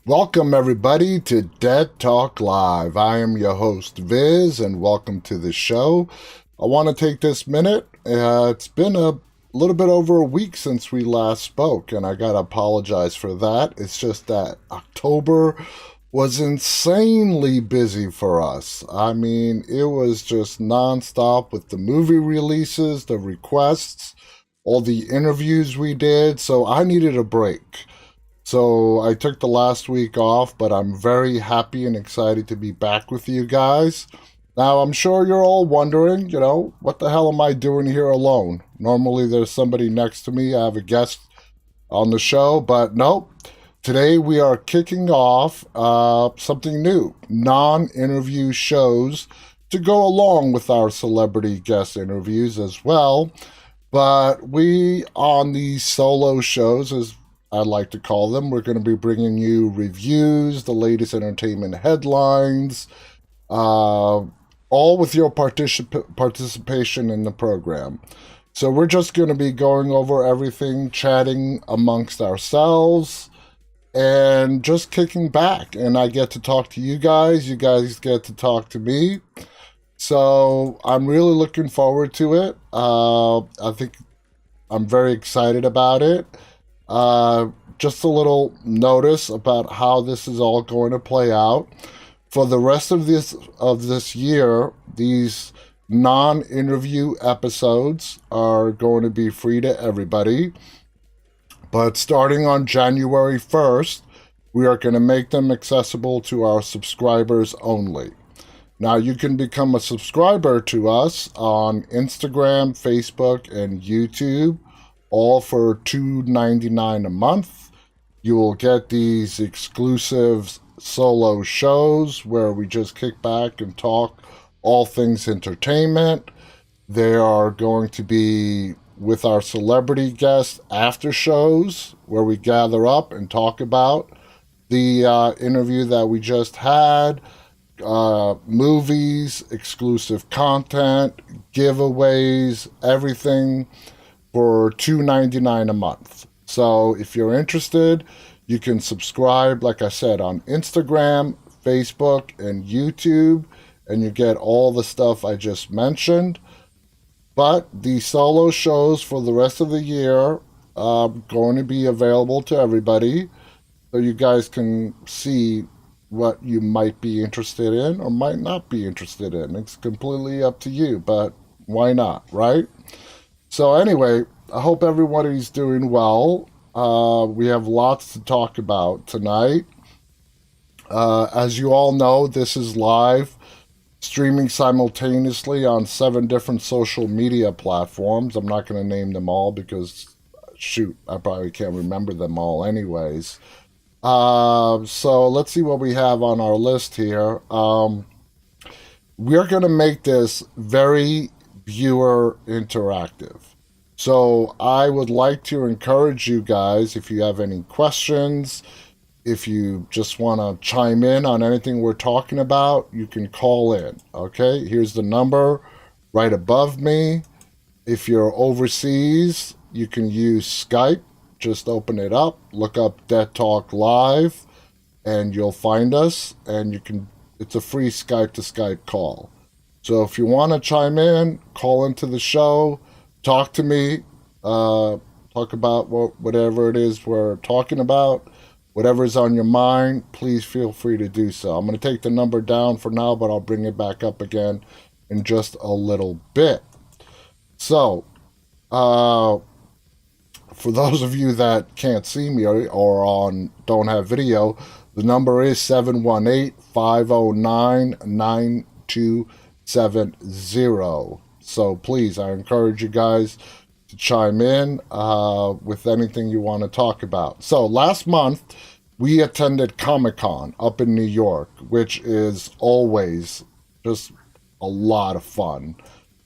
Welcome, everybody, to Dead Talk Live. I am your host, Viz, and welcome to the show. I want to take this minute. It's been a little bit over a week since we last spoke, and I got to apologize for that. It's just that October was insanely busy for us. I mean, it was just nonstop with the movie releases, the requests, all the interviews we did, so I needed a break. So I took the last week off, but I'm very happy and excited to be back with you guys. Now, I'm sure you're all wondering, what the hell am I doing here alone? Normally there's somebody next to me. I have a guest on the show, but nope. Today we are kicking off something new, non-interview shows to go along with our celebrity guest interviews as well. But we, on these solo shows, as I like to call them, we're going to be bringing you reviews, the latest entertainment headlines, all with your participation in the program. So we're just going to be going over everything, chatting amongst ourselves, and just kicking back. And I get to talk to you guys get to talk to me. So I'm really looking forward to it. I think I'm very excited about it. Just a little notice about how this is all going to play out. For the rest of this year, these non-interview episodes are going to be free to everybody. But starting on January 1st, we are going to make them accessible to our subscribers only. Now, you can become a subscriber to us on Instagram, Facebook, and YouTube, all for $2.99 a month. You will get these exclusive solo shows where we just kick back and talk all things entertainment. They are going to be with our celebrity guests after shows where we gather up and talk about the interview that we just had, movies, exclusive content, giveaways, everything for $2.99 a month. So if you're interested, you can subscribe, like I said, on Instagram, Facebook, and YouTube, and you get all the stuff I just mentioned. But the solo shows for the rest of the year are going to be available to everybody, so you guys can see what you might be interested in or might not be interested in. It's completely up to you, but why not, right? So anyway, I hope everybody's doing well. We have lots to talk about tonight. As you all know, this is live, streaming simultaneously on 7 different social media platforms. I'm not going to name them all because, shoot, I probably can't remember them all anyways. So let's see what we have on our list here. We're going to make this very viewer interactive. So I would like to encourage you guys, if you have any questions, if you just want to chime in on anything we're talking about, you can call in. Okay, here's the number right above me. If you're overseas, you can use Skype. Just open it up, look up Dead Talk Live, and you'll find us. And it's a free Skype to Skype call. So if you want to chime in, call into the show, talk to me, talk about whatever it is we're talking about, whatever's on your mind, please feel free to do so. I'm going to take the number down for now, but I'll bring it back up again in just a little bit. So, for those of you that can't see me or don't have video, the number is 718-509-9270. So please, I encourage you guys to chime in with anything you want to talk about. So last month, we attended Comic-Con up in New York, which is always just a lot of fun.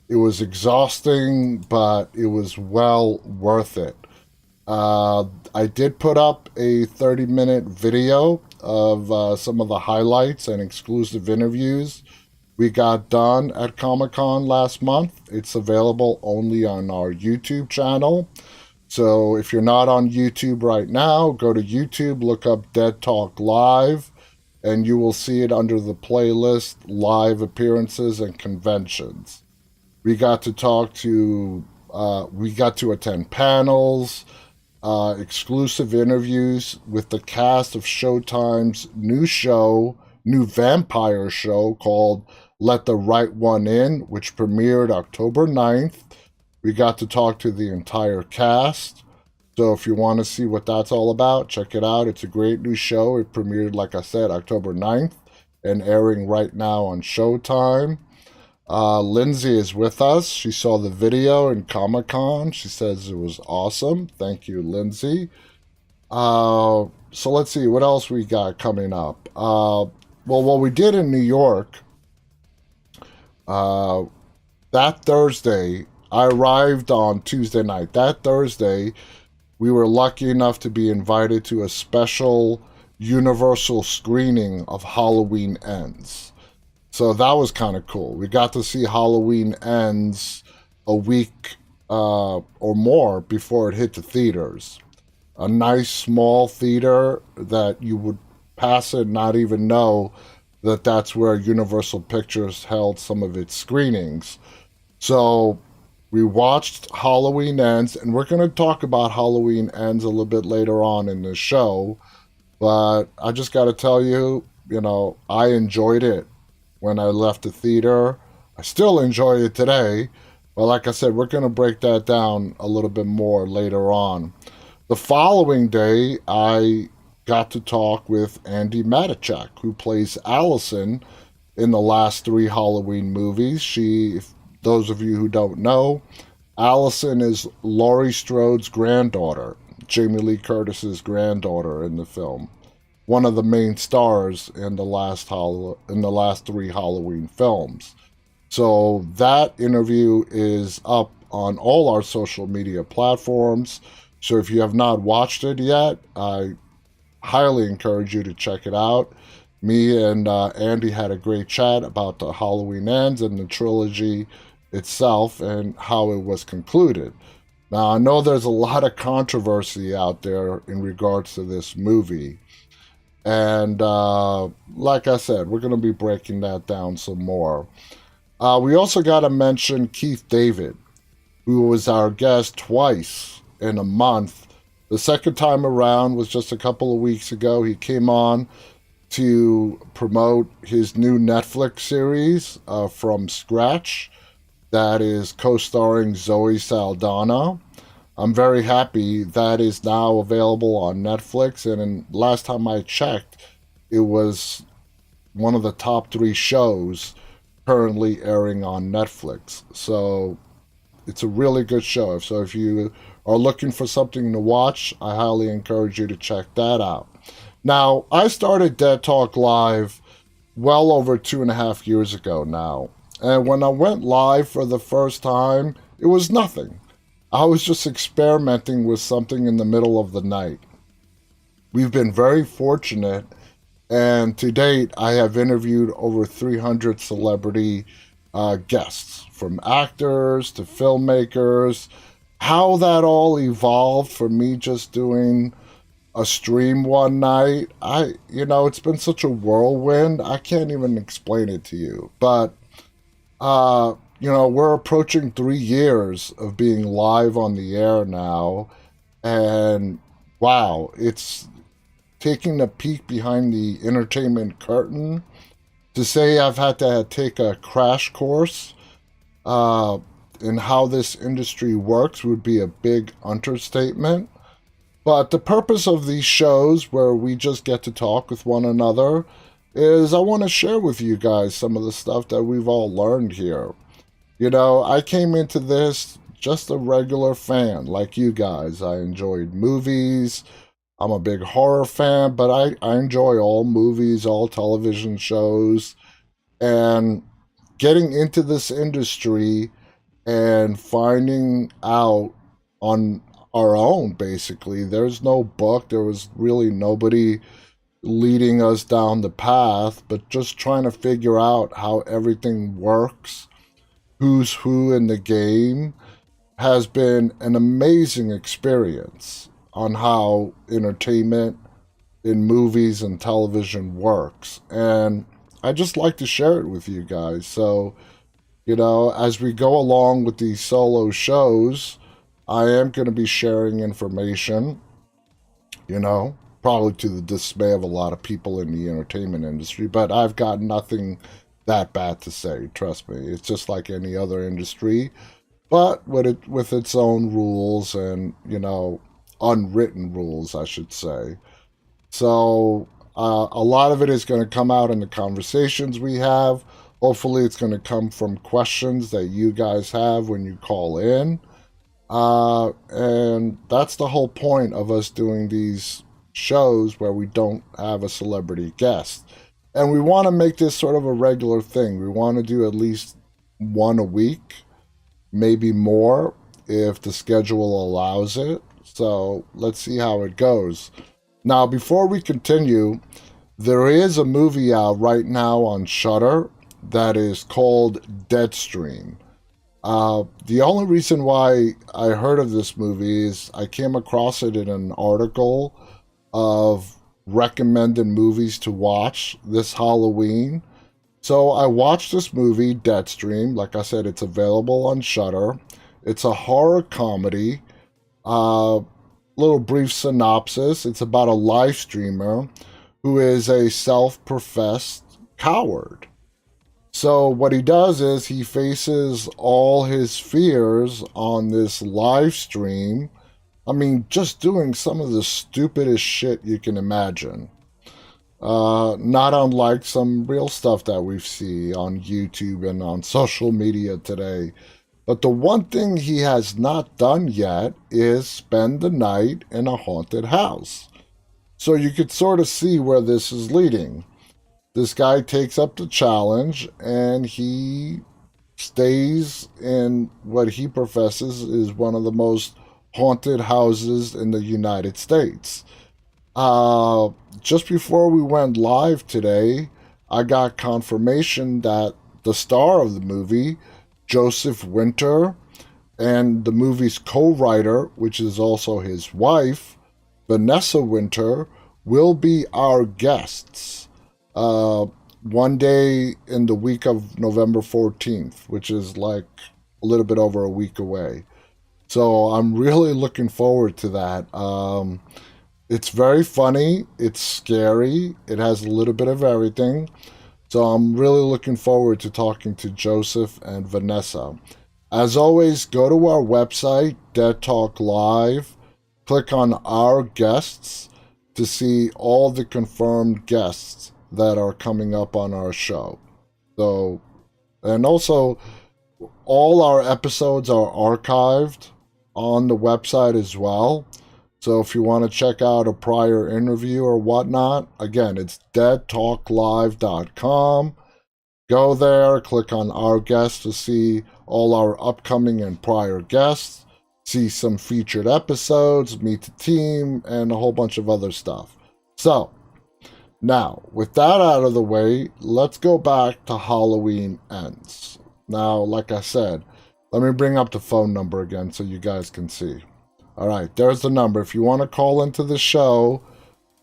It was exhausting, but it was well worth it. I did put up a 30-minute video of some of the highlights and exclusive interviews we got done at Comic-Con last month. It's available only on our YouTube channel. So if you're not on YouTube right now, go to YouTube, look up Dead Talk Live, and you will see it under the playlist Live Appearances and Conventions. We got to talk to, we got to attend panels, exclusive interviews with the cast of Showtime's new vampire show called Let the Right One In, which premiered October 9th. We got to talk to the entire cast. So if you want to see what that's all about, check it out. It's a great new show. It premiered, like I said, October 9th and airing right now on Showtime. Lindsay is with us. She saw the video in Comic-Con. She says it was awesome. Thank you, Lindsay. So let's see what else we got coming up. Well, what we did in New York, uh, that Thursday, I arrived on Tuesday night. That Thursday, we were lucky enough to be invited to a special Universal screening of Halloween Ends. So that was kind of cool. We got to see Halloween Ends a week or more before it hit the theaters. A nice small theater that you would pass it and not even know that that's where Universal Pictures held some of its screenings. So we watched Halloween Ends, and we're going to talk about Halloween Ends a little bit later on in the show. But I just got to tell you, I enjoyed it when I left the theater. I still enjoy it today. But like I said, we're going to break that down a little bit more later on. The following day, I got to talk with Andi Matichak, who plays Allison in the last 3 Halloween movies. If those of you who don't know, Allison is Laurie Strode's granddaughter, Jamie Lee Curtis's granddaughter in the film. One of the main stars in the last 3 Halloween films. So that interview is up on all our social media platforms. So if you have not watched it yet, I highly encourage you to check it out. Me and Andi had a great chat about the Halloween Ends and the trilogy itself and how it was concluded. Now, I know there's a lot of controversy out there in regards to this movie. And like I said, we're going to be breaking that down some more. We also got to mention Keith David, who was our guest twice in a month. The second time around was just a couple of weeks ago. He came on to promote his new Netflix series, From Scratch, that is co-starring Zoe Saldana. I'm very happy that is now available on Netflix, and last time I checked, it was one of the top 3 shows currently airing on Netflix. So it's a really good show. So if you are looking for something to watch, I highly encourage you to check that out. Now, I started Dead Talk Live well over 2.5 years ago now. And when I went live for the first time, it was nothing. I was just experimenting with something in the middle of the night. We've been very fortunate, and to date, I have interviewed over 300 celebrity guests, from actors to filmmakers. How that all evolved from me just doing a stream one night, it's been such a whirlwind, I can't even explain it to you. But we're approaching 3 years of being live on the air now, and wow, it's taking a peek behind the entertainment curtain. To say I've had to take a crash course in how this industry works would be a big understatement. But the purpose of these shows, where we just get to talk with one another, is I want to share with you guys some of the stuff that we've all learned here. I came into this just a regular fan like you guys. I enjoyed movies. I'm a big horror fan, but I enjoy all movies, all television shows. And getting into this industry and finding out on our own, basically. There's no book. There was really nobody leading us down the path, but just trying to figure out how everything works, who's who in the game, has been an amazing experience on how entertainment in movies and television works. And I just like to share it with you guys. So, as we go along with these solo shows, I am going to be sharing information, probably to the dismay of a lot of people in the entertainment industry, but I've got nothing that bad to say, trust me. It's just like any other industry, but with its own rules and, unwritten rules, I should say. So a lot of it is going to come out in the conversations we have. Hopefully, it's going to come from questions that you guys have when you call in. And that's the whole point of us doing these shows where we don't have a celebrity guest. And we want to make this sort of a regular thing. We want to do at least one a week, maybe more if the schedule allows it. So let's see how it goes. Now, before we continue, there is a movie out right now on Shudder that is called Deadstream. The only reason why I heard of this movie is I came across it in an article of recommended movies to watch this Halloween. So I watched this movie, Deadstream. Like I said, it's available on Shudder. It's a horror comedy. Little brief synopsis. It's about a live streamer who is a self-professed coward. So what he does is he faces all his fears on this live stream. I mean, just doing some of the stupidest shit you can imagine. Not unlike some real stuff that we see on YouTube and on social media today. But the one thing he has not done yet is spend the night in a haunted house. So you could sort of see where this is leading. This guy takes up the challenge and he stays in what he professes is one of the most haunted houses in the United States. Just before we went live today, I got confirmation that the star of the movie, Joseph Winter, and the movie's co-writer, which is also his wife, Vanessa Winter, will be our guests one day in the week of November 14th, which is like a little bit over a week away. So I'm really looking forward to that. It's very funny. It's scary. It has a little bit of everything. So I'm really looking forward to talking to Joseph and Vanessa. As always, go to our website, Dead Talk Live, click on our guests to see all the confirmed guests that are coming up on our show. So, and also, all our episodes are archived on the website as well. So if you want to check out a prior interview or whatnot, again, it's deadtalklive.com. Go there, click on our guests to see all our upcoming and prior guests, see some featured episodes, meet the team, and a whole bunch of other stuff. So, now, with that out of the way, let's go back to Halloween Ends. Now, like I said, let me bring up the phone number again so you guys can see. All right, there's the number. If you want to call into the show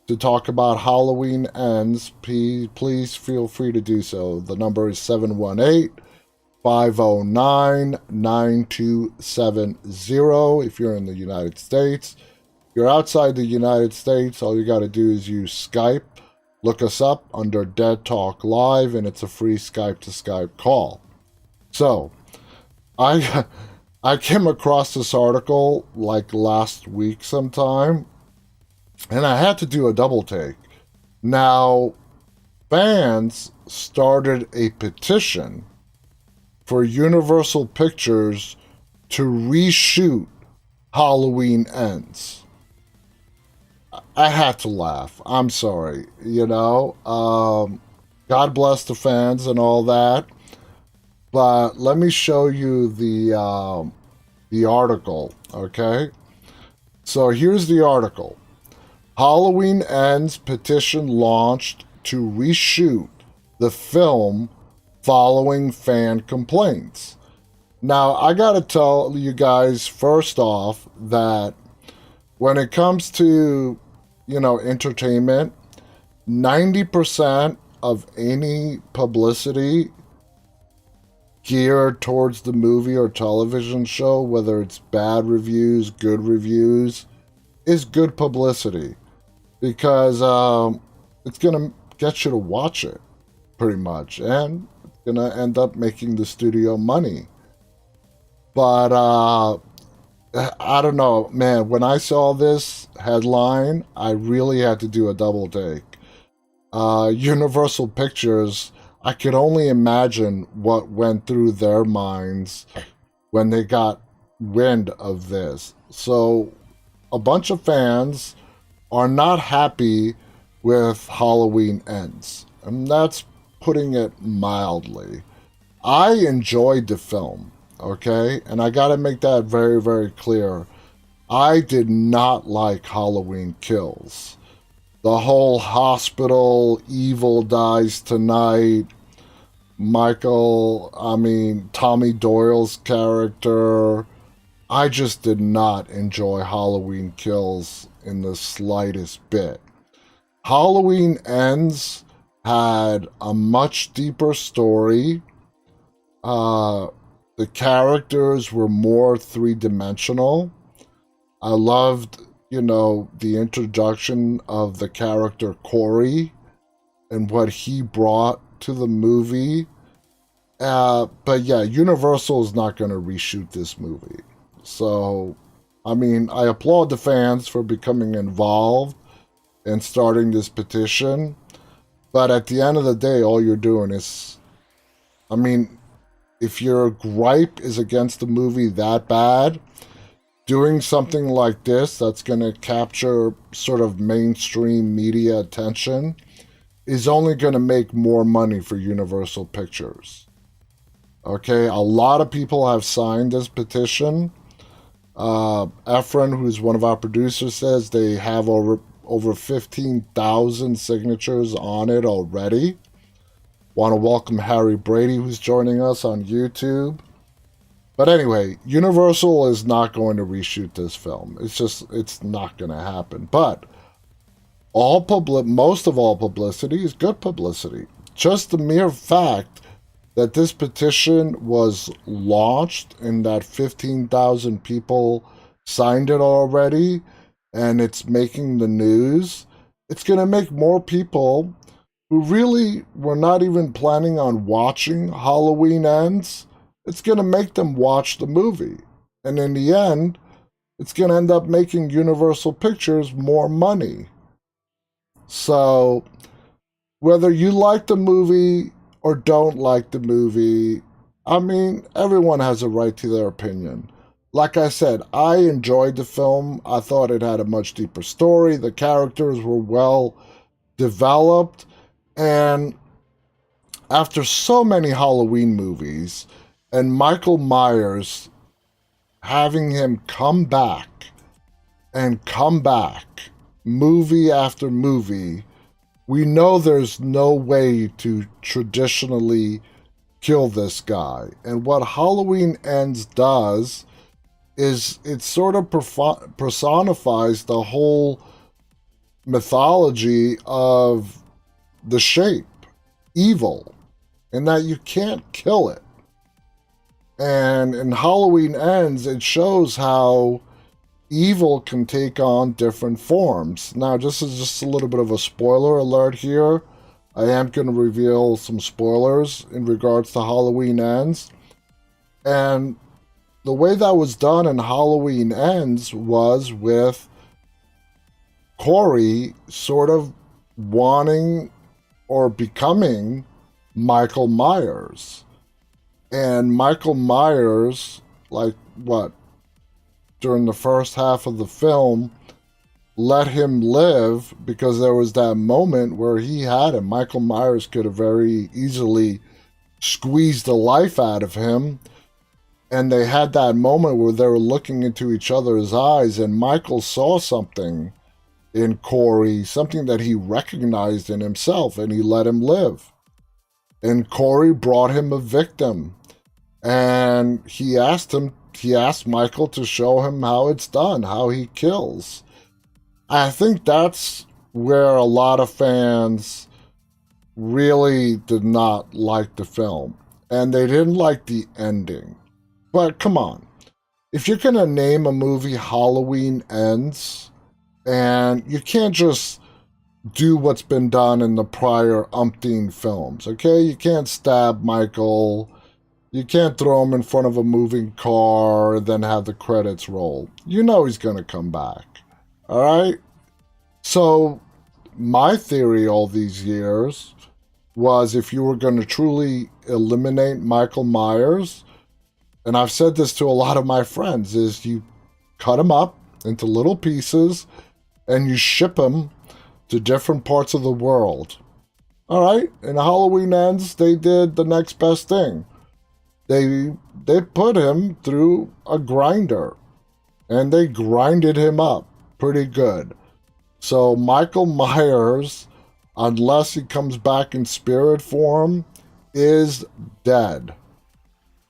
to talk about Halloween Ends, please feel free to do so. The number is 718-509-9270 if you're in the United States. If you're outside the United States, all you got to do is use Skype. Look us up under Dead Talk Live, and it's a free Skype-to-Skype call. So, I came across this article like last week sometime, and I had to do a double take. Now, fans started a petition for Universal Pictures to reshoot Halloween Ends. I had to laugh. I'm sorry. God bless the fans and all that. But let me show you the article, okay? So here's the article. Halloween Ends petition launched to reshoot the film following fan complaints. Now, I gotta tell you guys first off that when it comes to, entertainment, 90% of any publicity geared towards the movie or television show, whether it's bad reviews, good reviews, is good publicity because it's going to get you to watch it pretty much, and it's going to end up making the studio money. But I don't know, man. When I saw this headline, I really had to do a double take. Universal Pictures, I could only imagine what went through their minds when they got wind of this. So, a bunch of fans are not happy with Halloween Ends. And that's putting it mildly. I enjoyed the film, okay? And I gotta make that very, very clear. I did not like Halloween Kills. The whole hospital, evil dies tonight, Tommy Doyle's character. I just did not enjoy Halloween Kills in the slightest bit. Halloween Ends had a much deeper story. The characters were more three-dimensional. I loved, the introduction of the character Corey and what he brought to the movie. But yeah, Universal is not going to reshoot this movie. So, I applaud the fans for becoming involved and starting this petition. But at the end of the day, all you're doing is, if your gripe is against the movie that bad, doing something like this that's going to capture sort of mainstream media attention is only going to make more money for Universal Pictures. Okay, a lot of people have signed this petition. Efrain, who's one of our producers, says they have over 15,000 signatures on it already. Want to welcome Harry Brady, who's joining us on YouTube. But anyway, Universal is not going to reshoot this film. It's not going to happen. But most of all publicity is good publicity. Just the mere fact that this petition was launched and that 15,000 people signed it already and it's making the news, it's going to make more people who really were not even planning on watching Halloween Ends, it's going to make them watch the movie. And in the end, it's going to end up making Universal Pictures more money. So, whether you like the movie or don't like the movie, everyone has a right to their opinion. Like I said, I enjoyed the film. I thought it had a much deeper story. The characters were well developed. And after so many Halloween movies, and Michael Myers having him come back, movie after movie, we know there's no way to traditionally kill this guy. And what Halloween Ends does is it sort of personifies the whole mythology of the shape, evil, and that you can't kill it. And in Halloween Ends, it shows how evil can take on different forms. Now, this is just a little bit of a spoiler alert here. I am going to reveal some spoilers in regards to Halloween Ends. And the way that was done in Halloween Ends was with Corey sort of wanting or becoming Michael Myers. And Michael Myers, during the first half of the film, let him live because there was that moment where he had him. Michael Myers could have very easily squeezed the life out of him. And they had that moment where they were looking into each other's eyes, and Michael saw something in Corey, something that he recognized in himself, and he let him live. And Corey brought him a victim. And he asked Michael to show him how it's done, how he kills. I think that's where a lot of fans really did not like the film. And they didn't like the ending. But come on. If you're going to name a movie Halloween Ends, and you can't just do what's been done in the prior umpteen films, okay? You can't stab Michael. You can't throw him in front of a moving car and then have the credits roll. You know he's going to come back. All right? So, my theory all these years was if you were going to truly eliminate Michael Myers, and I've said this to a lot of my friends, is you cut him up into little pieces and you ship him to different parts of the world. All right? In Halloween Ends, they did the next best thing. They put him through a grinder and they grinded him up pretty good. So Michael Myers, unless he comes back in spirit form, is dead.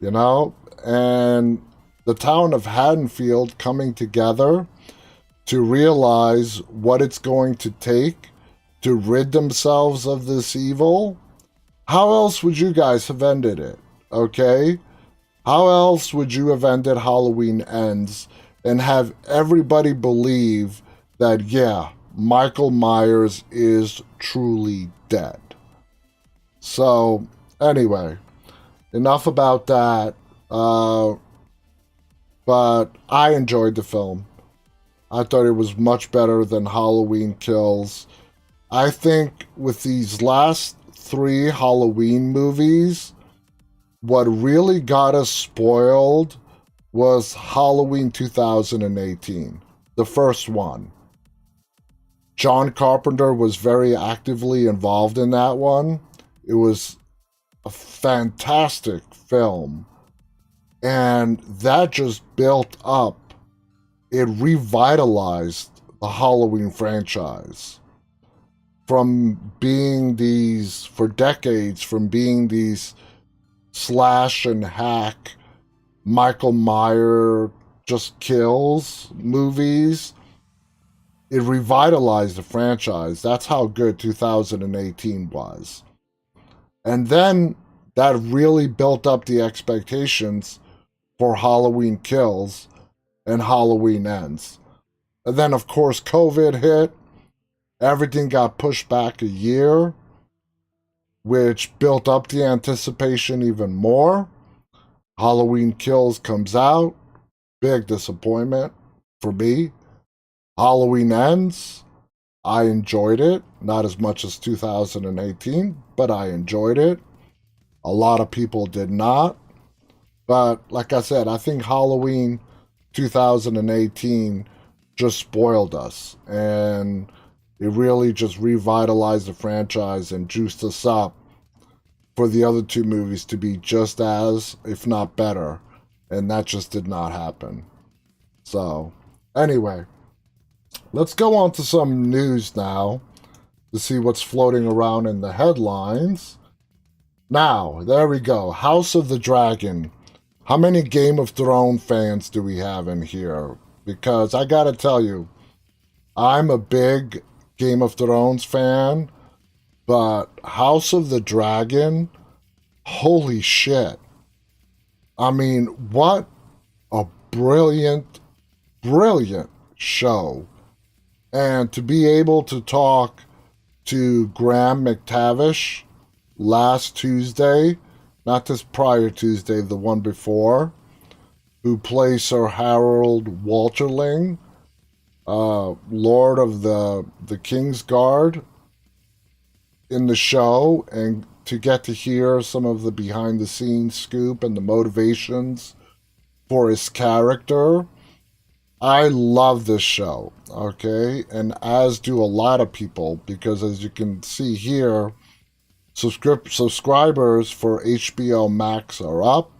You know? And the town of Haddonfield coming together to realize what it's going to take to rid themselves of this evil. How else would you guys have ended it? Okay? How else would you have ended Halloween Ends and have everybody believe that, yeah, Michael Myers is truly dead? So, anyway, enough about that. But I enjoyed the film. I thought it was much better than Halloween Kills. I think with these last 3 Halloween movies, what really got us spoiled was Halloween 2018, the first one. John Carpenter was very actively involved in that one. It was a fantastic film. And that just built up. It revitalized the Halloween franchise. From being these, for decades, from being these slash and hack Michael Myers just kills movies, it revitalized the franchise. That's how good 2018 was. And then that really built up the expectations for Halloween Kills and Halloween Ends. And then, of course, COVID hit. Everything got pushed back a year, which built up the anticipation even more. Halloween Kills comes out. Big disappointment for me. Halloween Ends. I enjoyed it. Not as much as 2018, but I enjoyed it. A lot of people did not. But like I said, I think Halloween 2018 just spoiled us. And it really just revitalized the franchise and juiced us up for the other 2 movies to be just as, if not better. And that just did not happen. So, anyway, let's go on to some news now to see what's floating around in the headlines. Now, there we go. House of the Dragon. How many Game of Thrones fans do we have in here? Because I gotta tell you, I'm a big Game of Thrones fan, but House of the Dragon, holy shit. I mean, what a brilliant, brilliant show. And to be able to talk to Graham McTavish last Tuesday, not this prior Tuesday, the one before, who plays Sir Harold Walterling, Lord of the King's Guard in the show, and to get to hear some of the behind-the-scenes scoop and the motivations for his character. I love this show, okay? And as do a lot of people, because as you can see here, subscribers for HBO Max are up.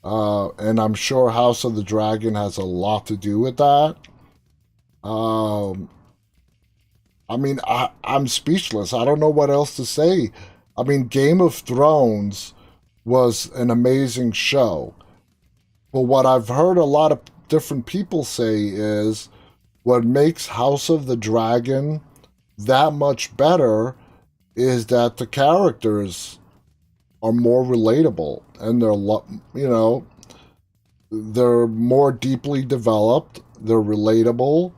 And I'm sure House of the Dragon has a lot to do with that. I mean, I'm speechless. I don't know what else to say. I mean, Game of Thrones was an amazing show. But what I've heard a lot of different people say is what makes House of the Dragon that much better is that the characters are more relatable and they're more deeply developed, they're relatable,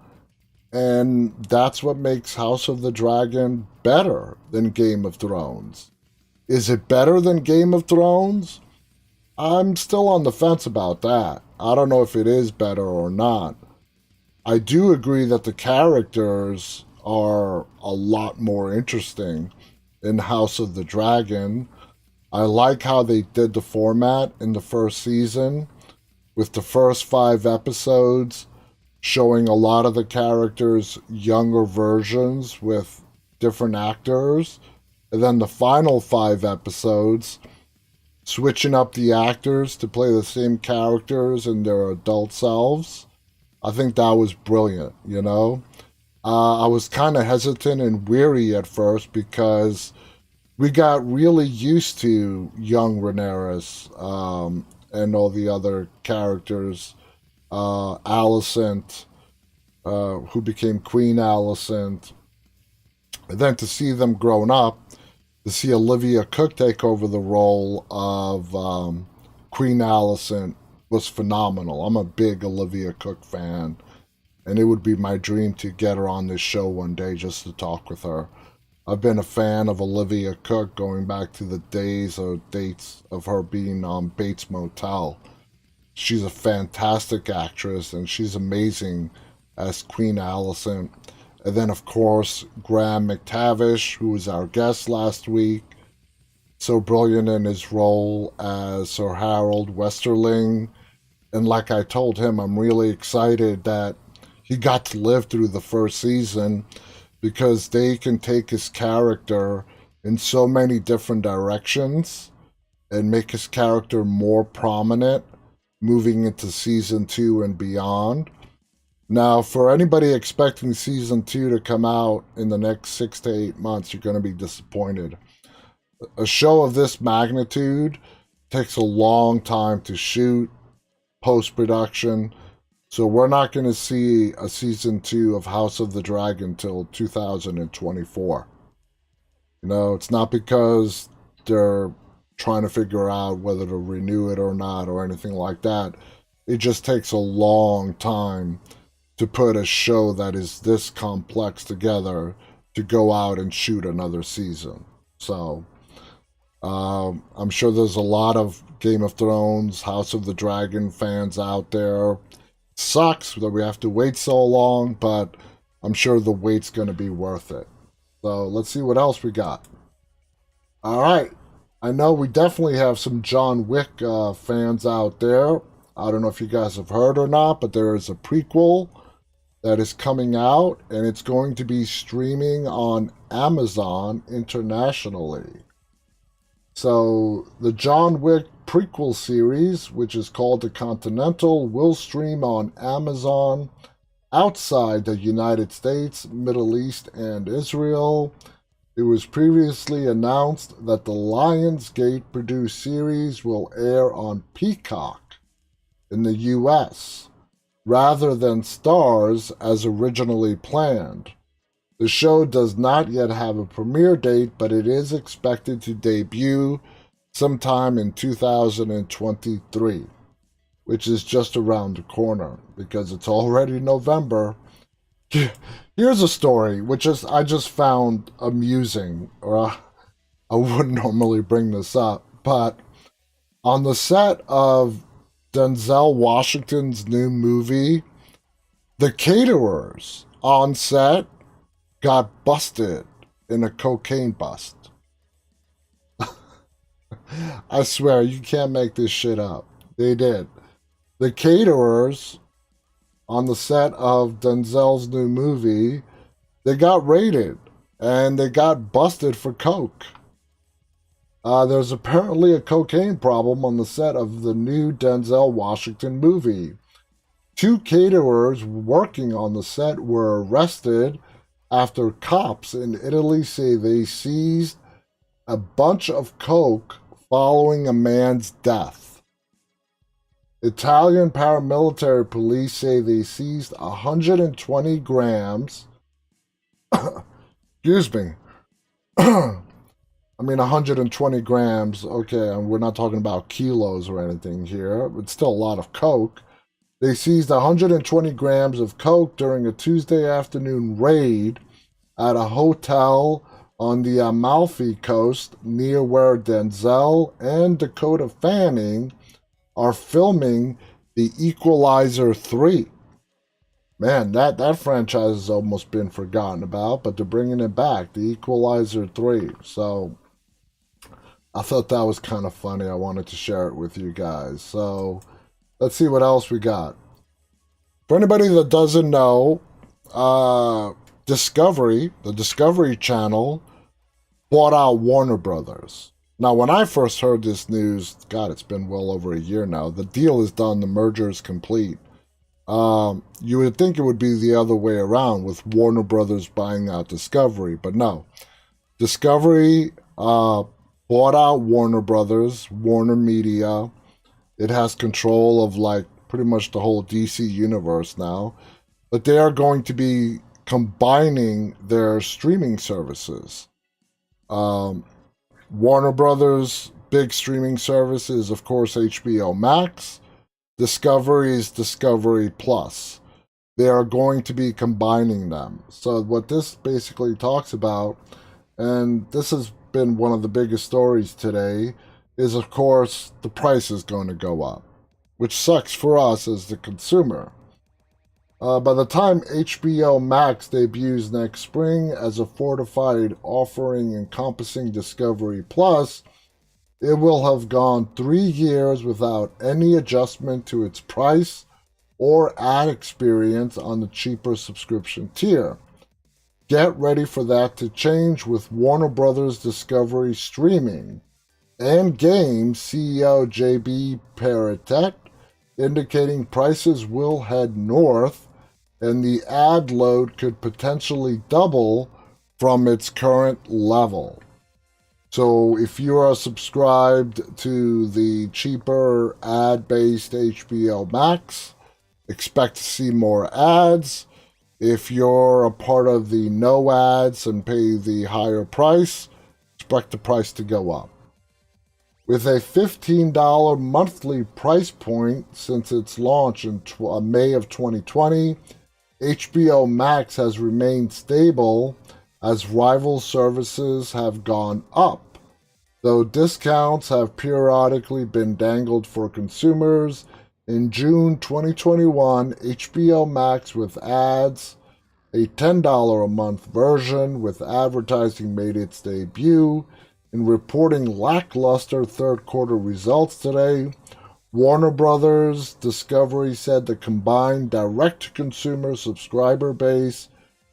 and that's what makes House of the Dragon better than Game of Thrones. Is it better than Game of Thrones? I'm still on the fence about that. I don't know if it is better or not. I do agree that the characters are a lot more interesting in House of the Dragon. I like how they did the format in the first season, with the first 5 episodes showing a lot of the characters' younger versions with different actors, and then the final 5 episodes switching up the actors to play the same characters in their adult selves. I think that was brilliant, you know? I was kind of hesitant and weary at first because we got really used to young Rhaenyra and all the other characters. Alicent, who became Queen Alicent. And then to see them grown up, to see Olivia Cook take over the role of Queen Alicent was phenomenal. I'm a big Olivia Cook fan, and it would be my dream to get her on this show one day just to talk with her. I've been a fan of Olivia Cook going back to the days or dates of her being on Bates Motel. She's a fantastic actress, and she's amazing as Queen Alicent. And then, of course, Graham McTavish, who was our guest last week, so brilliant in his role as Sir Harold Westerling. And like I told him, I'm really excited that he got to live through the first season because they can take his character in so many different directions and make his character more prominent moving into season 2 and beyond. Now, for anybody expecting season 2 to come out in the next 6 to 8 months, you're going to be disappointed. A show of this magnitude takes a long time to shoot, post-production, so we're not going to see a season 2 of House of the Dragon till 2024. You know, it's not because they're trying to figure out whether to renew it or not or anything like that. It just takes a long time to put a show that is this complex together to go out and shoot another season. So I'm sure there's a lot of Game of Thrones, House of the Dragon fans out there. It sucks that we have to wait so long, but I'm sure the wait's going to be worth it. So let's see what else we got. All right. I know we definitely have some John Wick fans out there. I don't know if you guys have heard or not, but there is a prequel that is coming out, and it's going to be streaming on Amazon internationally. So the John Wick prequel series, which is called The Continental, will stream on Amazon outside the United States, Middle East, and Israel. It was previously announced that the Lionsgate-produced series will air on Peacock in the US, rather than Starz as originally planned. The show does not yet have a premiere date, but it is expected to debut sometime in 2023, which is just around the corner because it's already November. Here's a story which I just found amusing, or I wouldn't normally bring this up, but on the set of Denzel Washington's new movie, the caterers on set got busted in a cocaine bust. I swear, you can't make this shit up. They did. The caterers on the set of Denzel's new movie, they got raided and they got busted for coke. There's apparently a cocaine problem on the set of the new Denzel Washington movie. 2 caterers working on the set were arrested after cops in Italy say they seized a bunch of coke following a man's death. Italian paramilitary police say they seized 120 grams. Excuse me. I mean, 120 grams. Okay, and we're not talking about kilos or anything here. It's still a lot of coke. They seized 120 grams of coke during a Tuesday afternoon raid at a hotel on the Amalfi Coast near where Denzel and Dakota Fanning are filming the Equalizer 3. Man, that franchise has almost been forgotten about, but they're bringing it back, the Equalizer 3. So I thought that was kind of funny. I wanted to share it with you guys. So let's see what else we got. For anybody that doesn't know, Discovery, the Discovery Channel, bought out Warner Brothers. Now, when I first heard this news, God, it's been well over a year now. The deal is done. The merger is complete. You would think it would be the other way around with Warner Brothers buying out Discovery, but no. Discovery bought out Warner Brothers, Warner Media. It has control of like pretty much the whole DC universe now. But they are going to be combining their streaming services. Warner Brothers' big streaming service is, of course, HBO Max. Discovery is Discovery Plus. They are going to be combining them. So what this basically talks about, and this has been one of the biggest stories today, is of course the price is going to go up, which sucks for us as the consumer. By the time HBO Max debuts next spring as a fortified offering encompassing Discovery Plus, it will have gone 3 years without any adjustment to its price or ad experience on the cheaper subscription tier. Get ready for that to change with Warner Brothers Discovery Streaming and Games CEO JB Peritet indicating prices will head north and the ad load could potentially double from its current level. So if you are subscribed to the cheaper ad-based HBO Max, expect to see more ads. If you're a part of the no ads and pay the higher price, expect the price to go up. With a $15 monthly price point since its launch in May of 2020, HBO Max has remained stable as rival services have gone up, though discounts have periodically been dangled for consumers. In June 2021, HBO Max with ads, a $10 a month version with advertising, made its debut. In reporting lackluster third quarter results today, Warner Brothers Discovery said the combined direct-to-consumer subscriber base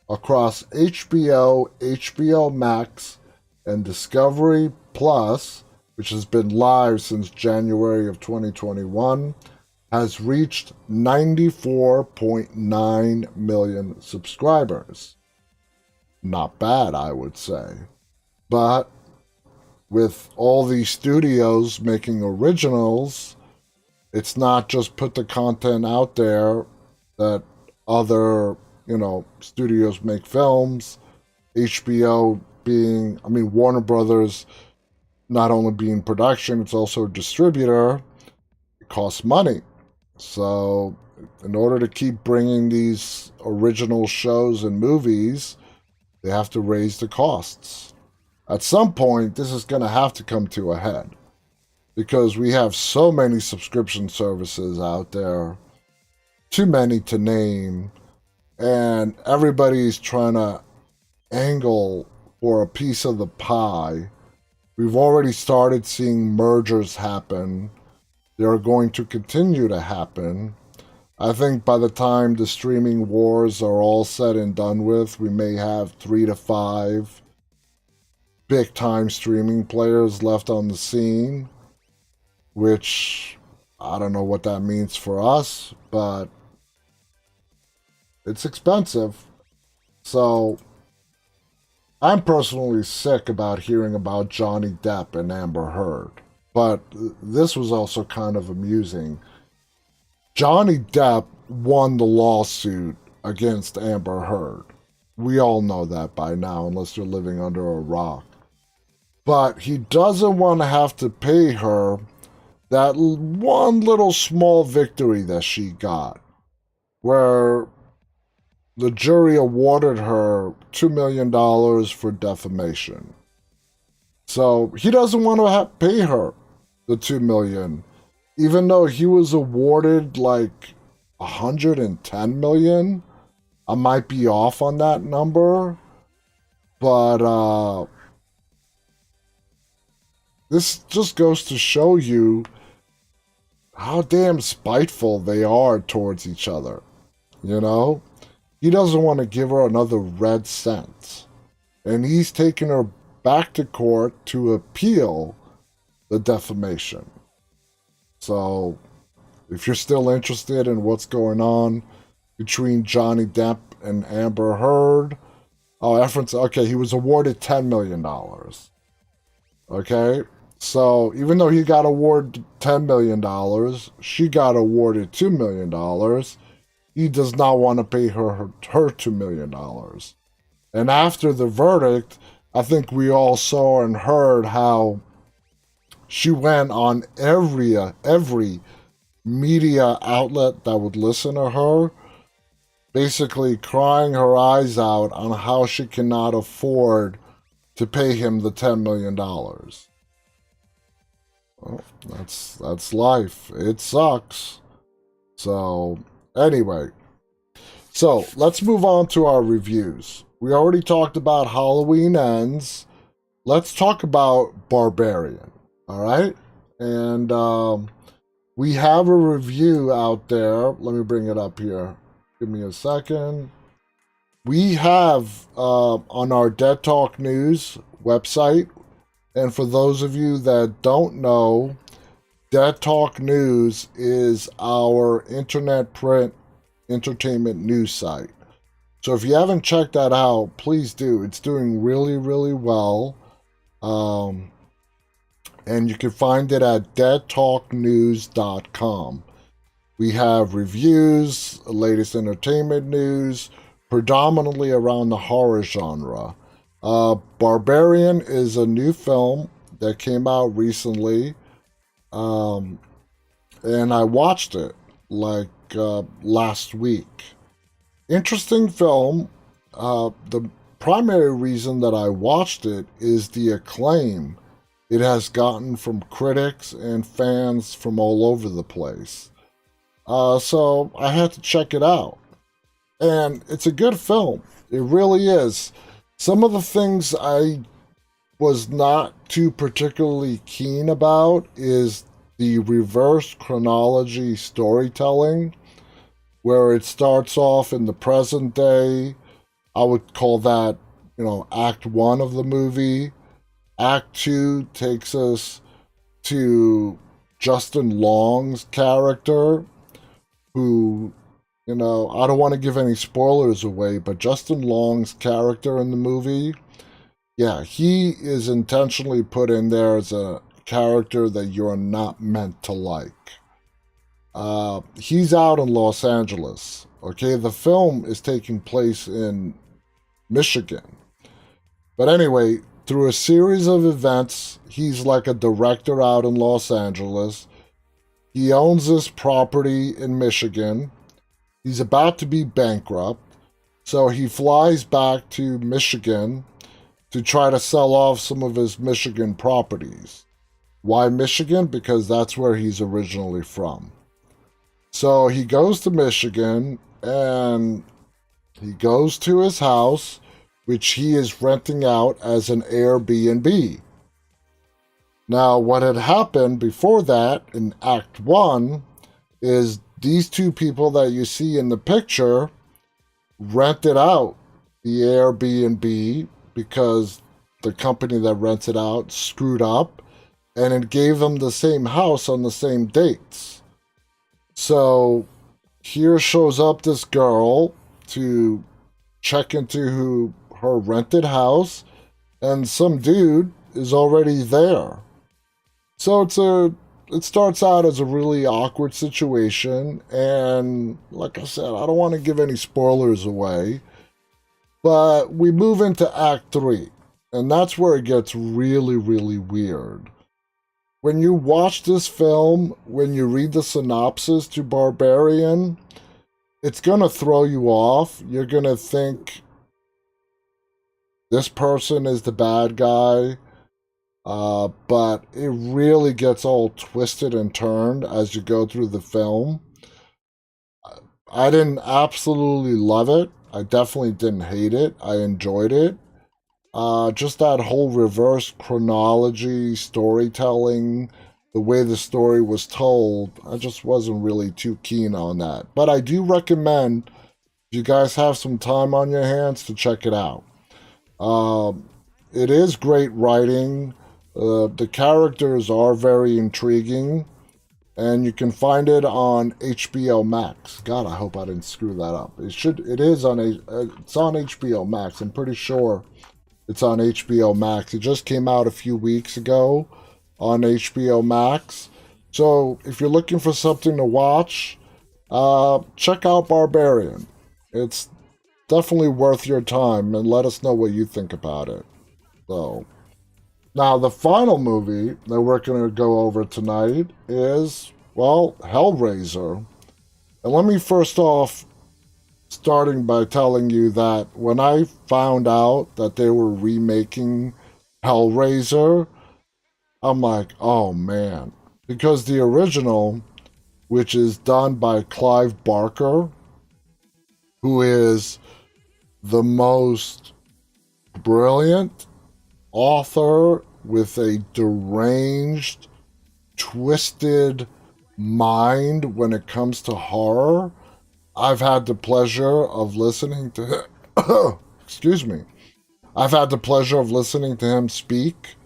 across HBO, HBO Max, and Discovery Plus, which has been live since January of 2021, has reached 94.9 million subscribers. Not bad, I would say. But with all these studios making originals, it's not just put the content out there that other, studios make films. HBO being, Warner Brothers not only being production, it's also a distributor. It costs money. So in order to keep bringing these original shows and movies, they have to raise the costs. At some point, this is going to have to come to a head because we have so many subscription services out there, too many to name, and everybody's trying to angle for a piece of the pie. We've already started seeing mergers happen. They're going to continue to happen. I think by the time the streaming wars are all said and done with, we may have 3 to 5 big-time streaming players left on the scene, which I don't know what that means for us, but it's expensive. So I'm personally sick about hearing about Johnny Depp and Amber Heard. But this was also kind of amusing. Johnny Depp won the lawsuit against Amber Heard. We all know that by now, unless you're living under a rock. But he doesn't want to have to pay her that one little small victory that she got, where the jury awarded her $2 million for defamation. So he doesn't want to pay her the $2 million, even though he was awarded like $110 million. I might be off on that number, but this just goes to show you how damn spiteful they are towards each other. You know? He doesn't want to give her another red cent. And he's taking her back to court to appeal the defamation. So, if you're still interested in what's going on between Johnny Depp and Amber Heard, okay, he was awarded $10 million. Okay? So, even though he got awarded $10 million, she got awarded $2 million. He does not want to pay her $2 million. And after the verdict, I think we all saw and heard how she went on every media outlet that would listen to her, basically crying her eyes out on how she cannot afford to pay him the $10 million. Well, that's life. It sucks. So, anyway. So, let's move on to our reviews. We already talked about Halloween Ends. Let's talk about Barbarian. All right? And we have a review out there. Let me bring it up here. Give me a second. We have on our Dead Talk News website, and for those of you that don't know, Dead Talk News is our internet print entertainment news site. So if you haven't checked that out, please do. It's doing really, really well. And you can find it at deadtalknews.com. We have reviews, latest entertainment news, predominantly around the horror genre. Barbarian is a new film that came out recently. And I watched it like last week. Interesting film. The primary reason that I watched it is the acclaim it has gotten from critics and fans from all over the place. So I had to check it out. And it's a good film. It really is. Some of the things I was not too particularly keen about is the reverse chronology storytelling, where it starts off in the present day. I would call that, Act 1 of the movie. Act 2 takes us to Justin Long's character, who, I don't want to give any spoilers away, but Justin Long's character in the movie, yeah, he is intentionally put in there as a character that you're not meant to like. He's out in Los Angeles. Okay, the film is taking place in Michigan. But anyway, through a series of events, he's like a director out in Los Angeles. He owns this property in Michigan. He's about to be bankrupt. So he flies back to Michigan to try to sell off some of his Michigan properties. Why Michigan? Because that's where he's originally from. So he goes to Michigan and he goes to his house, which he is renting out as an Airbnb. Now, what had happened before that in Act 1 is these two people that you see in the picture rented out the Airbnb because the company that rents it out screwed up, and it gave them the same house on the same dates. So here shows up this girl to check into her rented house, and some dude is already there. So it starts out as a really awkward situation, and like I said, I don't want to give any spoilers away, but we move into Act 3, and that's where it gets really, really weird. When you watch this film, when you read the synopsis to Barbarian, it's gonna throw you off. You're gonna think this person is the bad guy. But it really gets all twisted and turned as you go through the film. I didn't absolutely love it. I definitely didn't hate it. I enjoyed it. Just that whole reverse chronology, storytelling, the way the story was told, I just wasn't really too keen on that. But I do recommend, if you guys have some time on your hands, to check it out. It is great writing. The characters are very intriguing, and you can find it on HBO Max. God, I hope I didn't screw that up. It is on it's on HBO Max. I'm pretty sure it's on HBO Max. It just came out a few weeks ago on HBO Max. So if you're looking for something to watch, check out Barbarian. It's definitely worth your time, and let us know what you think about it. So. Now, the final movie that we're going to go over tonight is, well, Hellraiser. And let me first off, starting by telling you that when I found out that they were remaking Hellraiser, I'm like, oh man. Because the original, which is done by Clive Barker, who is the most brilliant author with a deranged, twisted mind when it comes to horror. I've had the pleasure of listening to him. Excuse me. I've had the pleasure of listening to him speak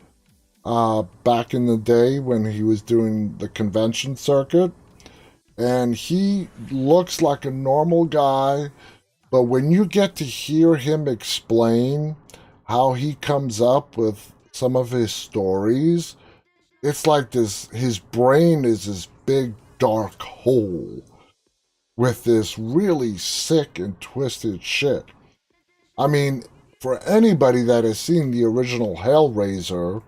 back in the day when he was doing the convention circuit. And he looks like a normal guy, but when you get to hear him explain how he comes up with some of his stories, it's like this, his brain is this big dark hole with this really sick and twisted shit. I mean, for anybody that has seen the original Hellraiser,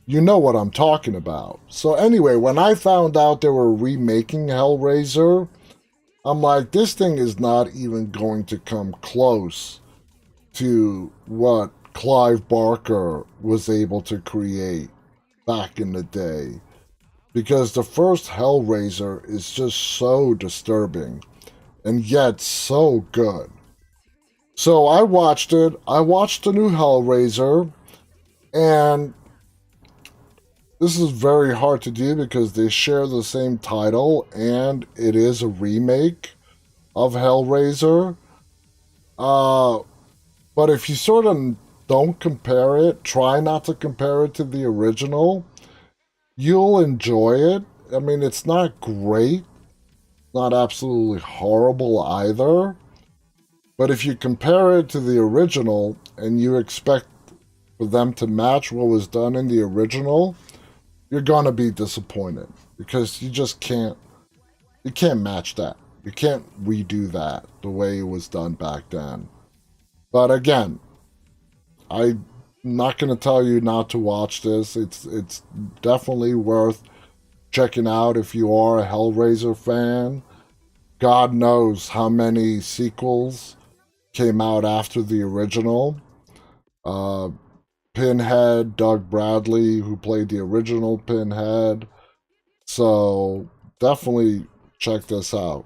you know what I'm talking about. So anyway, when I found out they were remaking Hellraiser, I'm like, this thing is not even going to come close to what Clive Barker was able to create back in the day. Because the first Hellraiser is just so disturbing and yet so good. So I watched it. I watched the new Hellraiser, and this is very hard to do because they share the same title and it is a remake of Hellraiser. Uh, but if you sort of don't compare it, try not to compare it to the original, you'll enjoy it. I mean, it's not great, not absolutely horrible either. But if you compare it to the original and you expect for them to match what was done in the original, you're gonna be disappointed because you can't match that. You can't redo that the way it was done back then. But again, I'm not gonna tell you not to watch this. It's definitely worth checking out if you are a Hellraiser fan. God knows how many sequels came out after the original. Uh, Pinhead, Doug Bradley, who played the original Pinhead. So definitely check this out.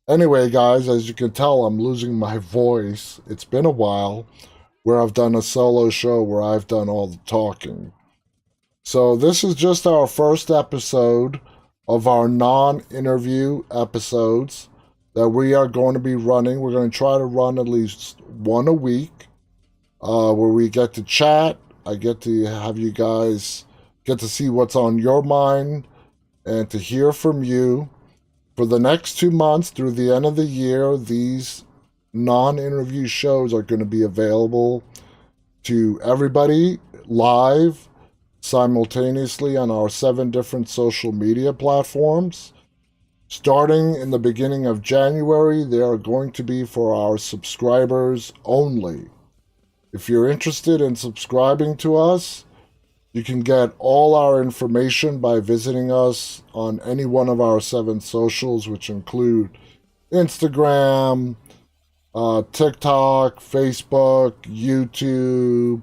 Anyway, guys, as you can tell, I'm losing my voice. It's been a while where I've done a solo show where I've done all the talking. So this is just our first episode of our non-interview episodes that we are going to be running. We're going to try to run at least one a week, where we get to chat. I get to have you guys get to see what's on your mind and to hear from you. For the next 2 months through the end of the year, these non-interview shows are going to be available to everybody live. simultaneously on our 7 different social media platforms. Starting in the beginning of January, they are going to be for our subscribers only. If you're interested in subscribing to us, you can get all our information by visiting us on any one of our 7 socials, which include Instagram, TikTok, Facebook, YouTube.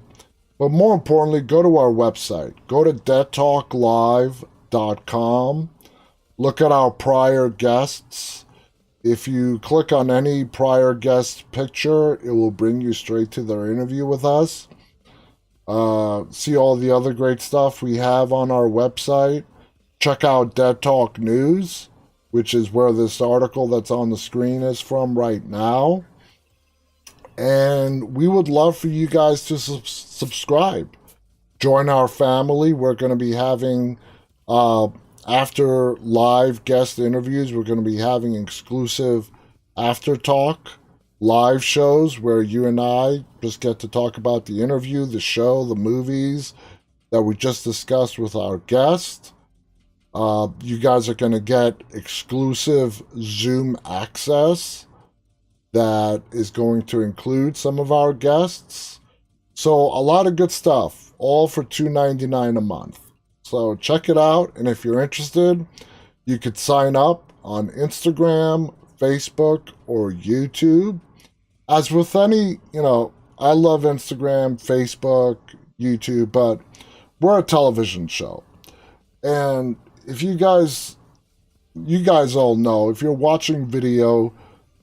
But more importantly, go to our website. Go to deadtalklive.com. Look at our prior guests. If you click on any prior guest picture, it will bring you straight to their interview with us. See all the other great stuff we have on our website. Check out Dead Talk News, which is where this article that's on the screen is from right now. And we would love for you guys to subscribe. Join our family. We're going to be having, after live guest interviews, we're going to be having exclusive after talk live shows where you and I just get to talk about the interview, the show, the movies that we just discussed with our guest. You guys are going to get exclusive Zoom access that is going to include some of our guests. So a lot of good stuff, all for $2.99 a month. So check it out, and if you're interested, you could sign up on Instagram, Facebook, or YouTube. As with any, I love Instagram, Facebook, YouTube, but we're a television show. And if you guys all know, if you're watching video,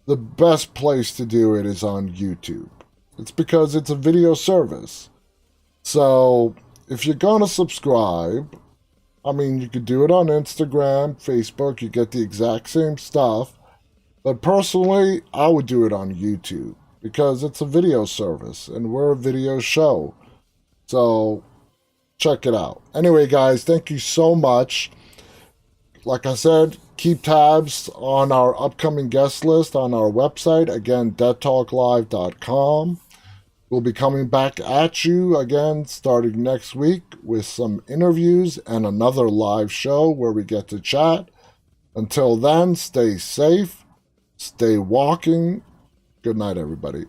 the best place to do it is on YouTube. It's because it's a video service. So if you're going to subscribe, you could do it on Instagram, Facebook, you get the exact same stuff. But personally, I would do it on YouTube because it's a video service and we're a video show. So check it out. Anyway, guys, thank you so much. Like I said, keep tabs on our upcoming guest list on our website. Again, deadtalklive.com. We'll be coming back at you again starting next week with some interviews and another live show where we get to chat. Until then, stay safe, stay walking. Good night, everybody.